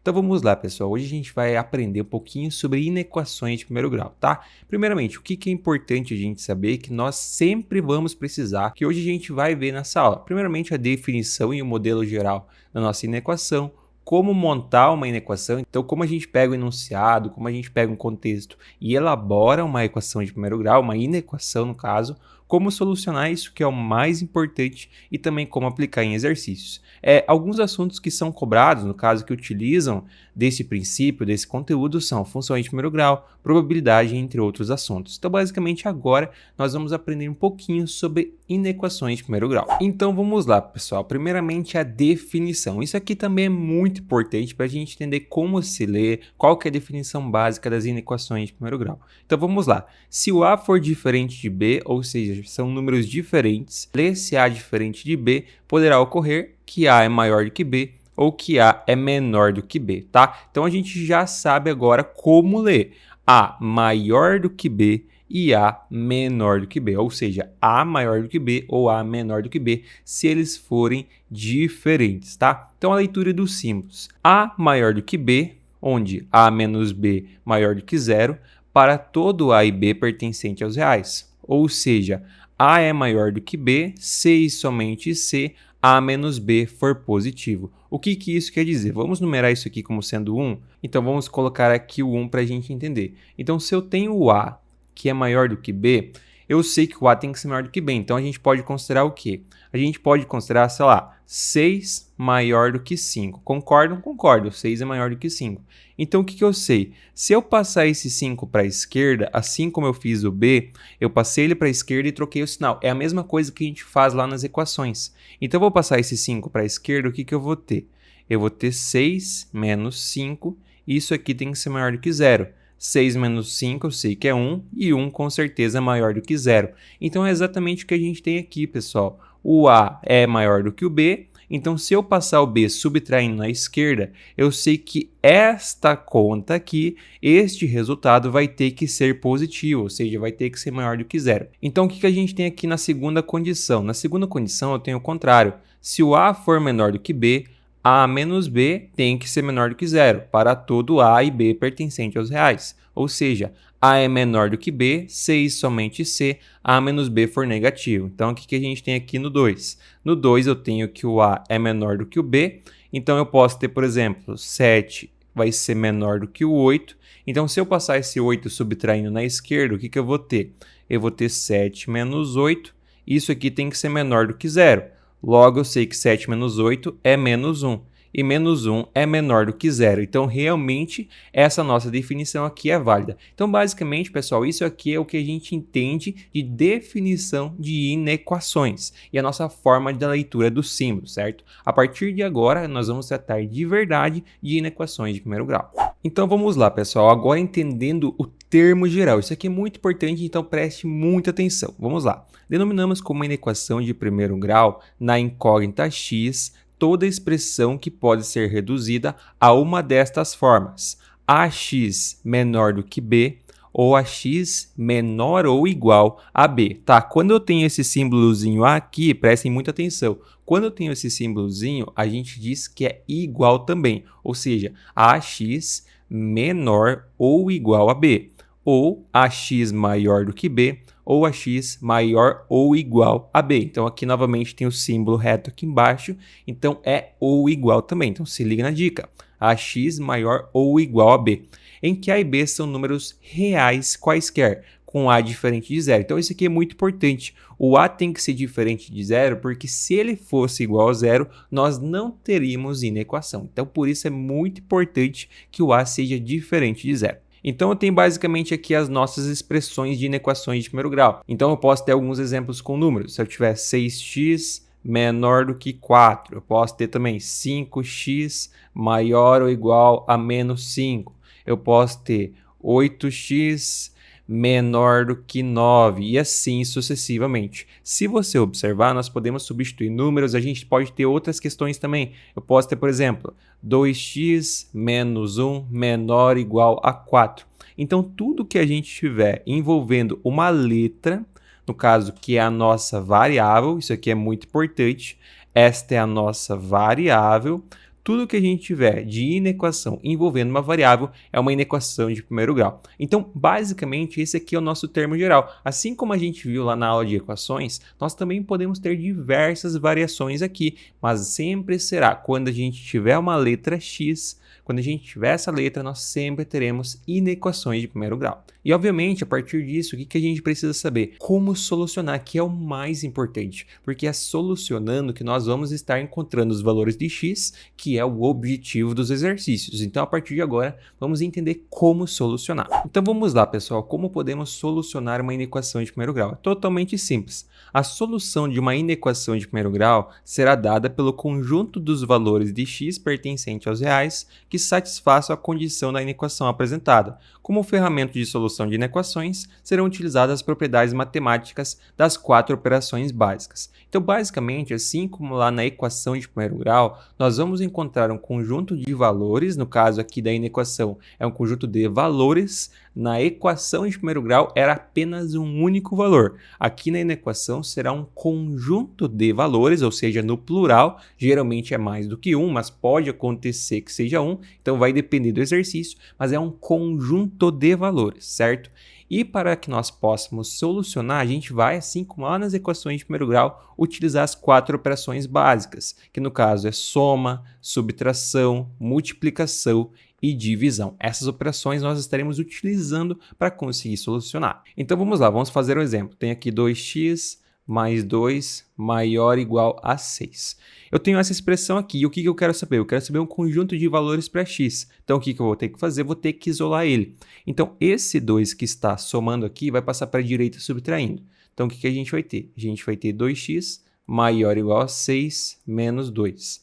Então vamos lá, pessoal. Hoje a gente vai aprender um pouquinho sobre inequações de primeiro grau, tá? Primeiramente, o que é importante a gente saber que nós sempre vamos precisar, que hoje a gente vai ver nessa aula. Primeiramente, a definição e o modelo geral da nossa inequação, como montar uma inequação, então como a gente pega o enunciado, como a gente pega um contexto e elabora uma equação de primeiro grau, uma inequação no caso, como solucionar isso que é o mais importante e também como aplicar em exercícios. Alguns assuntos que são cobrados, no caso que utilizam desse princípio, desse conteúdo, são funções de primeiro grau, probabilidade, entre outros assuntos. Então, basicamente, agora nós vamos aprender um pouquinho sobre inequações de primeiro grau. Então, vamos lá, pessoal. Primeiramente, a definição. Isso aqui também é muito importante para a gente entender como se lê, qual que é a definição básica das inequações de primeiro grau. Então, vamos lá. Se o A for diferente de B, ou seja, são números diferentes, lê-se A diferente de B, poderá ocorrer que A é maior do que B ou que A é menor do que B, tá? Então a gente já sabe agora como ler A maior do que B e A menor do que B, ou seja, A maior do que B ou A menor do que B, se eles forem diferentes, tá? Então a leitura dos símbolos. A maior do que B, onde A menos B maior do que zero, para todo A e B pertencente aos reais, ou seja, A é maior do que B, se e somente se A menos B for positivo. O que isso quer dizer? Vamos numerar isso aqui como sendo 1? Então, vamos colocar aqui o 1 para a gente entender. Então, se eu tenho o A, que é maior do que B, eu sei que o A tem que ser maior do que B. Então, a gente pode considerar o quê? A gente pode considerar, sei lá, 6 maior do que 5. Concordam? Concordo. 6 é maior do que 5. Então, o que eu sei? Se eu passar esse 5 para a esquerda, assim como eu fiz o B, eu passei ele para a esquerda e troquei o sinal. É a mesma coisa que a gente faz lá nas equações. Então, eu vou passar esse 5 para a esquerda, o que eu vou ter? Eu vou ter 6 menos 5, e isso aqui tem que ser maior do que zero. 6 menos 5 eu sei que é 1, e 1 com certeza é maior do que zero. Então, é exatamente o que a gente tem aqui, pessoal. O A é maior do que o B, então se eu passar o B subtraindo na esquerda, eu sei que esta conta aqui, este resultado vai ter que ser positivo, ou seja, vai ter que ser maior do que zero. Então, o que a gente tem aqui na segunda condição? Na segunda condição, eu tenho o contrário. Se o A for menor do que B, A menos B tem que ser menor do que zero para todo A e B pertencente aos reais. Ou seja, A é menor do que B, se e somente se A menos B for negativo. Então, o que a gente tem aqui no 2? No 2, eu tenho que o A é menor do que o B. Então, eu posso ter, por exemplo, 7 vai ser menor do que o 8. Então, se eu passar esse 8 subtraindo na esquerda, o que eu vou ter? Eu vou ter 7 menos 8. Isso aqui tem que ser menor do que zero. Logo, eu sei que 7 menos 8 é menos 1. E menos 1 é menor do que zero. Então, realmente, essa nossa definição aqui é válida. Então, basicamente, pessoal, isso aqui é o que a gente entende de definição de inequações e a nossa forma da leitura dos símbolos, certo? A partir de agora, nós vamos tratar de verdade de inequações de primeiro grau. Então, vamos lá, pessoal. Agora, entendendo o termo geral. Isso aqui é muito importante, então preste muita atenção. Vamos lá. Denominamos como inequação de primeiro grau, na incógnita x, toda expressão que pode ser reduzida a uma destas formas: ax menor do que b ou ax menor ou igual a b. Tá? Quando eu tenho esse símbolozinho aqui, prestem muita atenção. Quando eu tenho esse símbolozinho, a gente diz que é igual também, ou seja, ax menor ou igual a b, ou ax maior do que b, ou ax maior ou igual a b. Então, aqui novamente tem o símbolo reto aqui embaixo, então é ou igual também. Então, se liga na dica, ax maior ou igual a b, em que a e b são números reais quaisquer, com a diferente de zero. Então, isso aqui é muito importante. O a tem que ser diferente de zero, porque se ele fosse igual a zero, nós não teríamos inequação. Então, por isso é muito importante que o a seja diferente de zero. Então, eu tenho basicamente aqui as nossas expressões de inequações de primeiro grau. Então, eu posso ter alguns exemplos com números. Se eu tiver 6x menor do que 4, eu posso ter também 5x maior ou igual a menos 5. Eu posso ter 8x menor do que 9 e assim sucessivamente. Se você observar, nós podemos substituir números, a gente pode ter outras questões também. Eu posso ter, por exemplo, 2x menos 1 menor ou igual a 4. Então, tudo que a gente tiver envolvendo uma letra, no caso que é a nossa variável, isso aqui é muito importante, esta é a nossa variável, tudo que a gente tiver de inequação envolvendo uma variável é uma inequação de primeiro grau. Então, basicamente, esse aqui é o nosso termo geral. Assim como a gente viu lá na aula de equações, nós também podemos ter diversas variações aqui, mas sempre será quando a gente tiver uma letra x. Quando a gente tiver essa letra, nós sempre teremos inequações de primeiro grau. E, obviamente, a partir disso, o que a gente precisa saber? Como solucionar, que é o mais importante, porque é solucionando que nós vamos estar encontrando os valores de x, que é o objetivo dos exercícios. Então, a partir de agora, vamos entender como solucionar. Então, vamos lá, pessoal, como podemos solucionar uma inequação de primeiro grau? É totalmente simples. A solução de uma inequação de primeiro grau será dada pelo conjunto dos valores de x pertencente aos reais que satisfaçam a condição da inequação apresentada. Como ferramenta de solução de inequações, serão utilizadas as propriedades matemáticas das 4 operações básicas. Então, basicamente, assim como lá na equação de primeiro grau, nós vamos encontrar um conjunto de valores, no caso aqui da inequação é um conjunto de valores, na equação de primeiro grau era apenas um único valor. Aqui na inequação será um conjunto de valores, ou seja, no plural, geralmente é mais do que um, mas pode acontecer que seja um, então vai depender do exercício, mas é um conjunto de valores, certo? E para que nós possamos solucionar, a gente vai, assim como lá nas equações de primeiro grau, utilizar as 4 operações básicas, que no caso é soma, subtração, multiplicação e divisão. Essas operações nós estaremos utilizando para conseguir solucionar. Então vamos lá, vamos fazer um exemplo. Tem aqui 2x mais 2 maior ou igual a 6. Eu tenho essa expressão aqui, e o que eu quero saber? Eu quero saber um conjunto de valores para x. Então, o que eu vou ter que fazer? Vou ter que isolar ele. Então, esse 2 que está somando aqui vai passar para a direita subtraindo. Então, o que a gente vai ter? A gente vai ter 2x maior ou igual a 6 menos 2.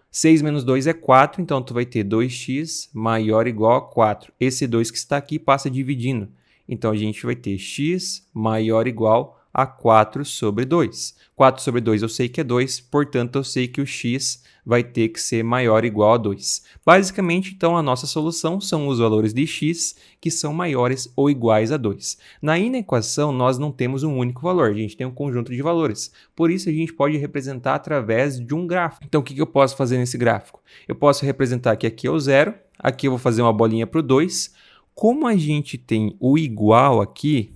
6 menos 2 é 4, então tu vai ter 2x maior ou igual a 4. Esse 2 que está aqui passa dividindo. Então, a gente vai ter x maior ou igual a 4 sobre 2. 4 sobre 2 eu sei que é 2, portanto eu sei que o x vai ter que ser maior ou igual a 2. Basicamente, então, a nossa solução são os valores de x que são maiores ou iguais a 2. Na inequação, nós não temos um único valor, a gente tem um conjunto de valores. Por isso, a gente pode representar através de um gráfico. Então, o que eu posso fazer nesse gráfico? Eu posso representar que aqui é o 0, aqui eu vou fazer uma bolinha para o 2. Como a gente tem o igual aqui,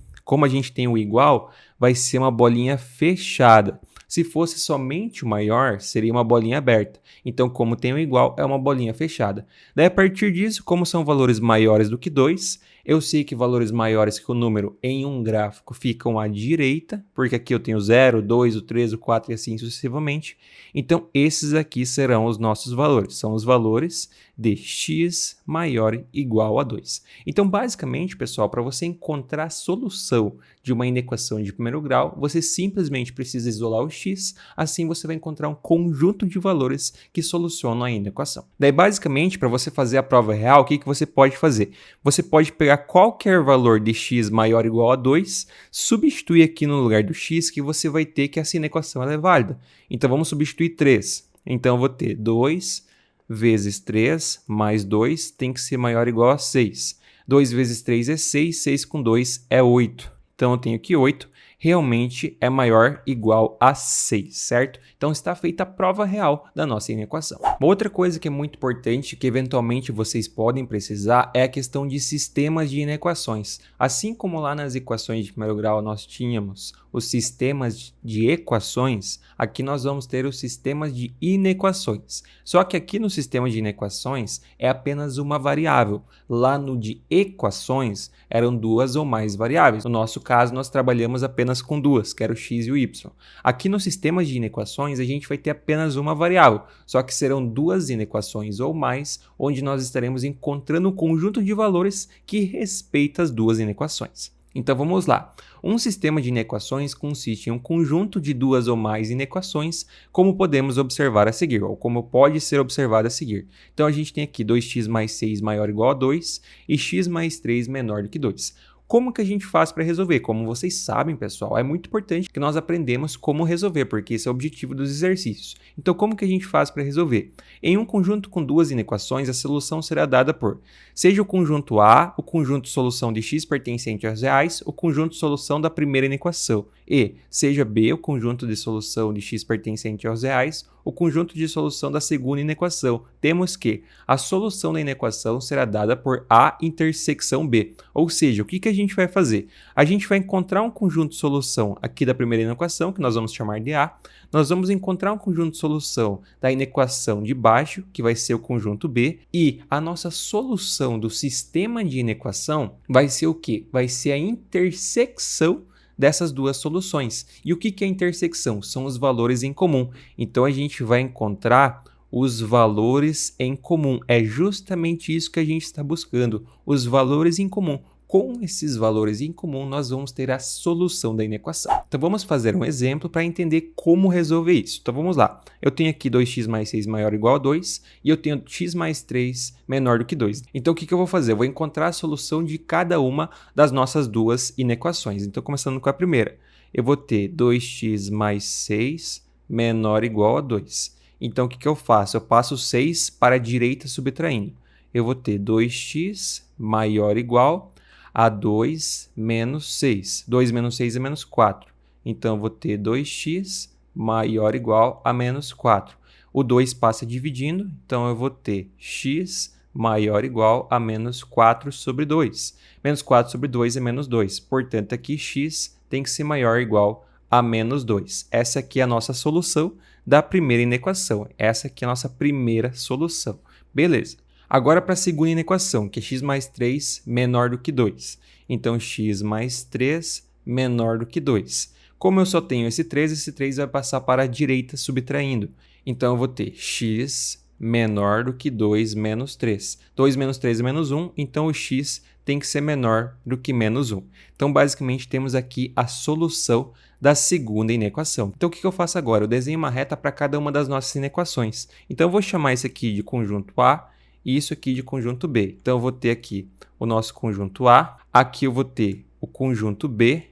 vai ser uma bolinha fechada. Se fosse somente o maior, seria uma bolinha aberta. Então, como tem o igual, é uma bolinha fechada. Daí, a partir disso, como são valores maiores do que 2, eu sei que valores maiores que o número em um gráfico ficam à direita, porque aqui eu tenho o 0, o 2, o 3, o 4 e assim sucessivamente. Então, esses aqui serão os nossos valores. São os valores de x maior ou igual a 2. Então, basicamente, pessoal, para você encontrar a solução de uma inequação de primeiro grau, você simplesmente precisa isolar o x, assim você vai encontrar um conjunto de valores que solucionam a inequação. Daí, basicamente, para você fazer a prova real, o que você pode fazer? Você pode pegar qualquer valor de x maior ou igual a 2, substituir aqui no lugar do x, que você vai ter que essa inequação ela é válida. Então, vamos substituir 3. Então, eu vou ter 2 vezes 3 mais 2 tem que ser maior ou igual a 6. 2 vezes 3 é 6, 6 com 2 é 8. Então, eu tenho que 8 realmente é maior ou igual a 6, certo? Então, está feita a prova real da nossa inequação. Uma outra coisa que é muito importante, que eventualmente vocês podem precisar, é a questão de sistemas de inequações. Assim como lá nas equações de primeiro grau nós tínhamos os sistemas de equações, aqui nós vamos ter os sistemas de inequações. Só que aqui no sistema de inequações é apenas uma variável. Lá no de equações eram 2 ou mais variáveis. No nosso caso, nós trabalhamos apenas com 2, que era o x e o y. Aqui no sistema de inequações, a gente vai ter apenas uma variável, só que serão 2 inequações ou mais, onde nós estaremos encontrando um conjunto de valores que respeita as 2 inequações. Então vamos lá. Um sistema de inequações consiste em um conjunto de 2 ou mais inequações, como podemos observar a seguir, ou como pode ser observado a seguir. Então a gente tem aqui 2x mais 6 maior ou igual a 2 e x mais 3 menor do que 2. Como que a gente faz para resolver? Como vocês sabem, pessoal, é muito importante que nós aprendamos como resolver, porque esse é o objetivo dos exercícios. Então, como que a gente faz para resolver? Em um conjunto com 2 inequações, a solução será dada por, seja o conjunto A, o conjunto solução de x pertencente aos reais, o conjunto solução da primeira inequação. E seja B o conjunto de solução de x pertencente aos reais, o conjunto de solução da segunda inequação. Temos que a solução da inequação será dada por A intersecção B. Ou seja, o que a gente vai fazer? A gente vai encontrar um conjunto de solução aqui da primeira inequação, que nós vamos chamar de A. Nós vamos encontrar um conjunto de solução da inequação de baixo, que vai ser o conjunto B. E a nossa solução do sistema de inequação vai ser o quê? Vai ser a intersecção dessas duas soluções. E o que é a intersecção? São os valores em comum. Então, a gente vai encontrar os valores em comum. É justamente isso que a gente está buscando, os valores em comum. Com esses valores em comum, nós vamos ter a solução da inequação. Então, vamos fazer um exemplo para entender como resolver isso. Então, vamos lá. Eu tenho aqui 2x mais 6 maior ou igual a 2 e eu tenho x mais 3 menor do que 2. Então, o que eu vou fazer? Eu vou encontrar a solução de cada uma das nossas duas inequações. Então, começando com a primeira. Eu vou ter 2x mais 6 menor ou igual a 2. Então, o que eu faço? Eu passo 6 para a direita subtraindo. Eu vou ter 2x maior ou igual a 2 menos 6. 2 menos 6 é menos 4. Então, eu vou ter 2x maior ou igual a menos 4. O 2 passa dividindo, então eu vou ter x maior ou igual a menos 4 sobre 2. Menos 4 sobre 2 é menos 2. Portanto, aqui x tem que ser maior ou igual a menos 2. Essa aqui é a nossa solução da primeira inequação. Essa aqui é a nossa primeira solução. Beleza. Agora para a segunda inequação, que é x mais 3 menor do que 2. Então, x mais 3 menor do que 2. Como eu só tenho esse 3 vai passar para a direita subtraindo. Então, eu vou ter x menor do que 2 menos 3. 2 menos 3 é menos 1, então o x tem que ser menor do que menos 1. Então, basicamente, temos aqui a solução da segunda inequação. Então, o que eu faço agora? Eu desenho uma reta para cada uma das nossas inequações. Então, eu vou chamar isso aqui de conjunto A e isso aqui de conjunto B. Então, eu vou ter aqui o nosso conjunto A, aqui eu vou ter o conjunto B,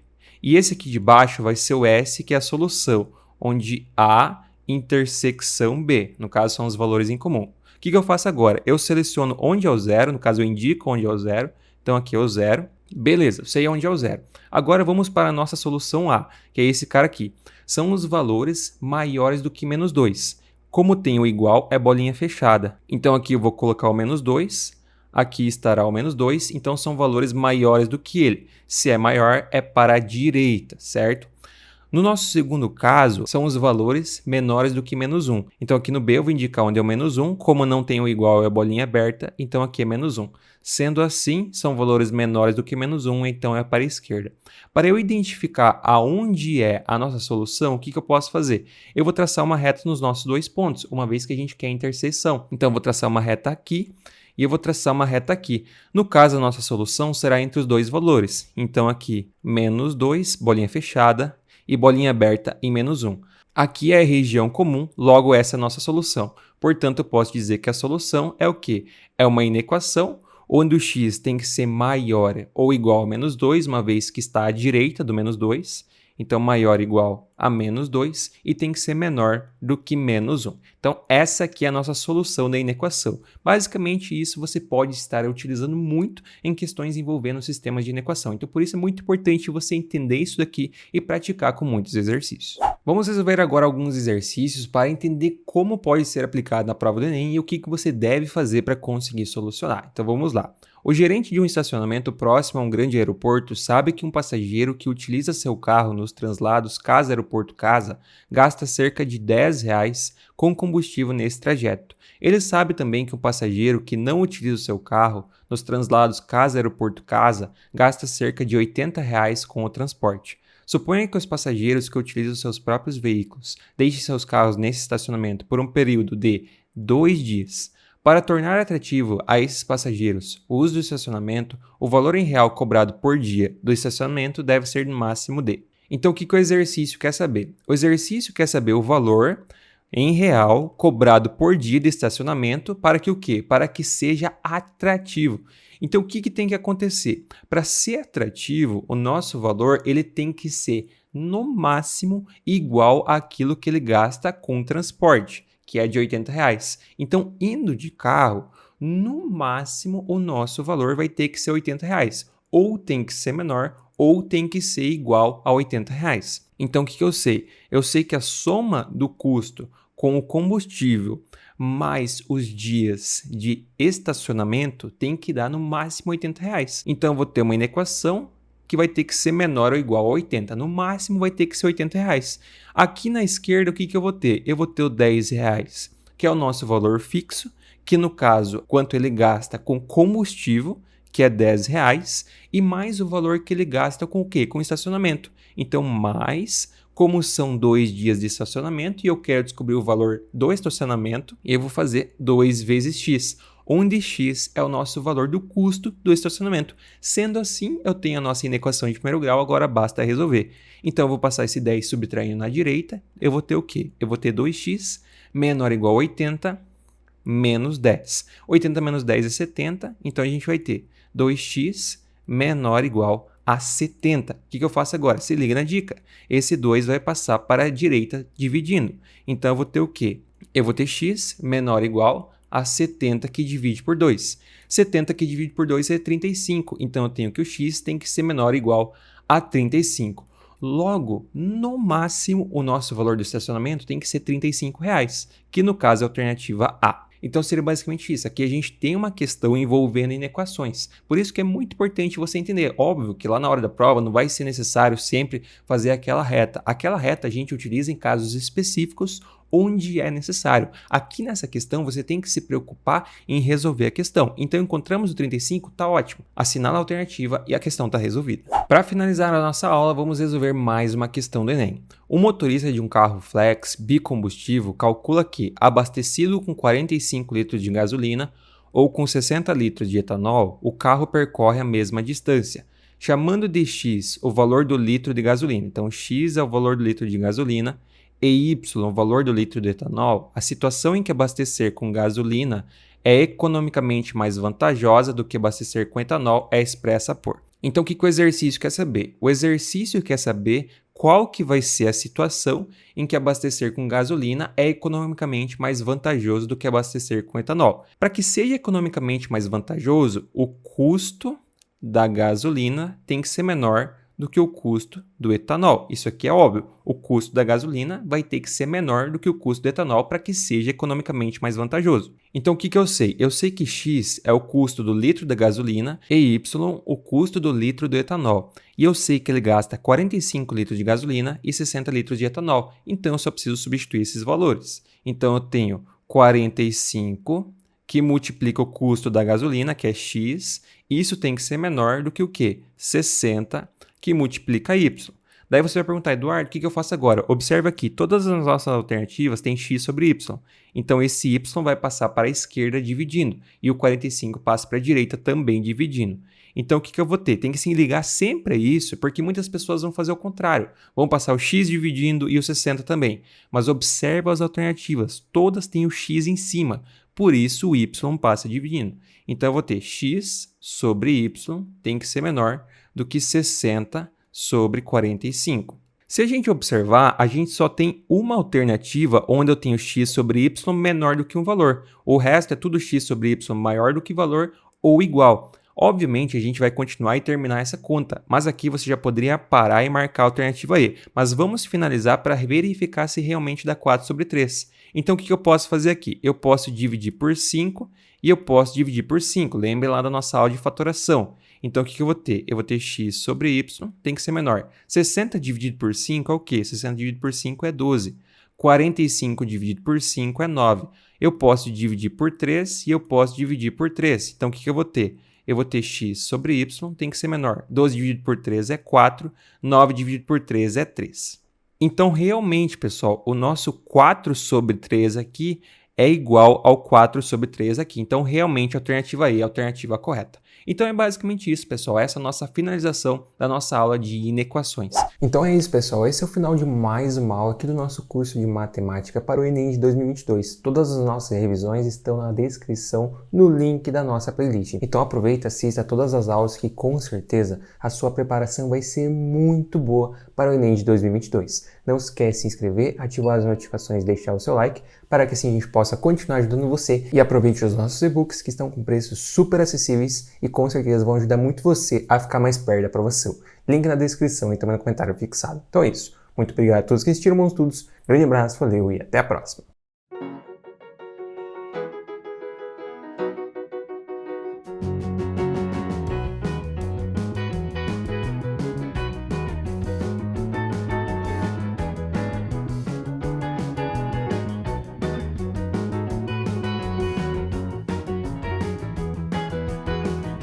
e esse aqui de baixo vai ser o S, que é a solução, onde A intersecção B, no caso são os valores em comum. O que eu faço agora? Eu seleciono onde é o zero, no caso eu indico onde é o zero, então aqui é o zero. Beleza, eu sei onde é o zero. Agora vamos para a nossa solução A, que é esse cara aqui. São os valores maiores do que menos 2. Como tem o igual, é bolinha fechada. Então aqui eu vou colocar o menos 2, aqui estará o menos 2, então são valores maiores do que ele. Se é maior, é para a direita, certo? No nosso segundo caso, são os valores menores do que menos 1. Então aqui no B eu vou indicar onde é o menos 1, como não tem o igual é a bolinha aberta, então aqui é menos 1. Sendo assim, são valores menores do que menos 1, então é para a esquerda. Para eu identificar aonde é a nossa solução, o que eu posso fazer? Eu vou traçar uma reta nos nossos dois pontos, uma vez que a gente quer a interseção. Então eu vou traçar uma reta aqui e eu vou traçar uma reta aqui. No caso, a nossa solução será entre os dois valores. Então aqui, menos 2, bolinha fechada, e bolinha aberta em menos 1. Aqui é a região comum, logo essa é a nossa solução. Portanto, eu posso dizer que a solução é o quê? É uma inequação onde o x tem que ser maior ou igual a menos 2, uma vez que está à direita do menos 2. Então, maior ou igual a menos 2 e tem que ser menor do que menos 1. Então, essa aqui é a nossa solução da inequação. Basicamente, isso você pode estar utilizando muito em questões envolvendo sistemas de inequação. Então, por isso é muito importante você entender isso daqui e praticar com muitos exercícios. Vamos resolver agora alguns exercícios para entender como pode ser aplicado na prova do Enem e o que você deve fazer para conseguir solucionar. Então, vamos lá. O gerente de um estacionamento próximo a um grande aeroporto sabe que um passageiro que utiliza seu carro nos translados casa-aeroporto-casa gasta cerca de R$10 com combustível nesse trajeto. Ele sabe também que um passageiro que não utiliza o seu carro nos translados casa-aeroporto-casa gasta cerca de R$80 com o transporte. Suponha que os passageiros que utilizam seus próprios veículos deixem seus carros nesse estacionamento por um período de 2 dias. Para tornar atrativo a esses passageiros o uso do estacionamento, o valor em real cobrado por dia do estacionamento deve ser no máximo de. Então, o que o exercício quer saber? O exercício quer saber o valor em real cobrado por dia de estacionamento para que o quê? Para que seja atrativo. Então, o que tem que acontecer? Para ser atrativo, o nosso valor ele tem que ser, no máximo, igual àquilo que ele gasta com transporte, que é de R$80. Então, indo de carro, no máximo, o nosso valor vai ter que ser R$80. ou tem que ser menor ou tem que ser igual a R$80. Então, o que eu sei? Eu sei que a soma do custo com o combustível mais os dias de estacionamento tem que dar no máximo R$80. Então, eu vou ter uma inequação que vai ter que ser menor ou igual a 80. No máximo, vai ter que ser R$80. Aqui na esquerda, o que eu vou ter? Eu vou ter o R$10, que é o nosso valor fixo, que no caso, quanto ele gasta com combustível, que é R$10, e mais o valor que ele gasta com o quê? Com estacionamento. Então, mais, como são 2 dias de estacionamento e eu quero descobrir o valor do estacionamento, eu vou fazer 2 vezes x, onde x é o nosso valor do custo do estacionamento. Sendo assim, eu tenho a nossa inequação de primeiro grau, agora basta resolver. Então, eu vou passar esse 10 subtraindo na direita, eu vou ter o quê? Eu vou ter 2x menor ou igual a 80 menos 10. 80 menos 10 é 70, então a gente vai ter 2x menor ou igual a 70. O que eu faço agora? Se liga na dica. Esse 2 vai passar para a direita dividindo. Então, eu vou ter o quê? Eu vou ter x menor ou igual a 70 que divide por 2. 70 que divide por 2 é 35. Então, eu tenho que o x tem que ser menor ou igual a 35. Logo, no máximo, o nosso valor do estacionamento tem que ser R$35, que no caso é a alternativa A. Então seria basicamente isso. Aqui a gente tem uma questão envolvendo inequações. Por isso que é muito importante você entender. Óbvio que lá na hora da prova não vai ser necessário sempre fazer aquela reta. Aquela reta a gente utiliza em casos específicos onde é necessário. Aqui nessa questão você tem que se preocupar em resolver a questão. Então encontramos o 35, tá ótimo. Assinala a alternativa e a questão está resolvida. Para finalizar a nossa aula, vamos resolver mais uma questão do Enem. O motorista de um carro flex bicombustível calcula que, abastecido com 45 litros de gasolina ou com 60 litros de etanol, o carro percorre a mesma distância, chamando de x o valor do litro de gasolina. Então, x é o valor do litro de gasolina e y, o valor do litro de etanol. A situação em que abastecer com gasolina é economicamente mais vantajosa do que abastecer com etanol é expressa por. Então, o que o exercício quer saber? O exercício quer saber qual que vai ser a situação em que abastecer com gasolina é economicamente mais vantajoso do que abastecer com etanol. Para que seja economicamente mais vantajoso, o custo da gasolina tem que ser menor do que o custo do etanol. Isso aqui é óbvio. O custo da gasolina vai ter que ser menor do que o custo do etanol para que seja economicamente mais vantajoso. Então, o que eu sei? Eu sei que x é o custo do litro da gasolina e y o custo do litro do etanol. E eu sei que ele gasta 45 litros de gasolina e 60 litros de etanol. Então, eu só preciso substituir esses valores. Então, eu tenho 45 que multiplica o custo da gasolina, que é x. Isso tem que ser menor do que o quê? 60 que multiplica y. Daí você vai perguntar, Eduardo, o que eu faço agora? Observe aqui, todas as nossas alternativas têm x sobre y. Então, esse y vai passar para a esquerda dividindo. E o 45 passa para a direita também dividindo. Então, o que eu vou ter? Tem que se ligar sempre a isso, porque muitas pessoas vão fazer o contrário. Vão passar o x dividindo e o 60 também. Mas observa as alternativas. Todas têm o x em cima. Por isso, o y passa dividindo. Então, eu vou ter x sobre y tem que ser menor do que 60 sobre 45. Se a gente observar, a gente só tem uma alternativa onde eu tenho x sobre y menor do que um valor. O resto é tudo x sobre y maior do que valor ou igual. Obviamente, a gente vai continuar e terminar essa conta, mas aqui você já poderia parar e marcar a alternativa E. Mas vamos finalizar para verificar se realmente dá 4 sobre 3. Então, o que eu posso fazer aqui? Eu posso dividir por 5 e eu posso dividir por 5. Lembre lá da nossa aula de fatoração. Então, o que eu vou ter? Eu vou ter x sobre y, tem que ser menor. 60 dividido por 5 é o quê? 60 dividido por 5 é 12. 45 dividido por 5 é 9. Eu posso dividir por 3 e eu posso dividir por 3. Então, o que eu vou ter? Eu vou ter x sobre y, tem que ser menor. 12 dividido por 3 é 4, 9 dividido por 3 é 3. Então, realmente, pessoal, o nosso 4 sobre 3 aqui é igual ao 4 sobre 3 aqui. Então, realmente, a alternativa E é a alternativa correta. Então, é basicamente isso, pessoal. Essa é a nossa finalização da nossa aula de inequações. Então é isso, pessoal. Esse é o final de mais uma aula aqui do nosso curso de matemática para o Enem de 2022. Todas as nossas revisões estão na descrição, no link da nossa playlist. Então aproveita, assista todas as aulas que com certeza a sua preparação vai ser muito boa para o Enem de 2022. Não esquece de se inscrever, ativar as notificações e deixar o seu like, para que assim a gente possa continuar ajudando você. E aproveite os nossos e-books que estão com preços super acessíveis e com certeza vão ajudar muito você a ficar mais perto da aprovação. Link na descrição e também no comentário fixado. Então é isso. Muito obrigado a todos que assistiram Bons Estudos. Grande abraço, valeu e até a próxima.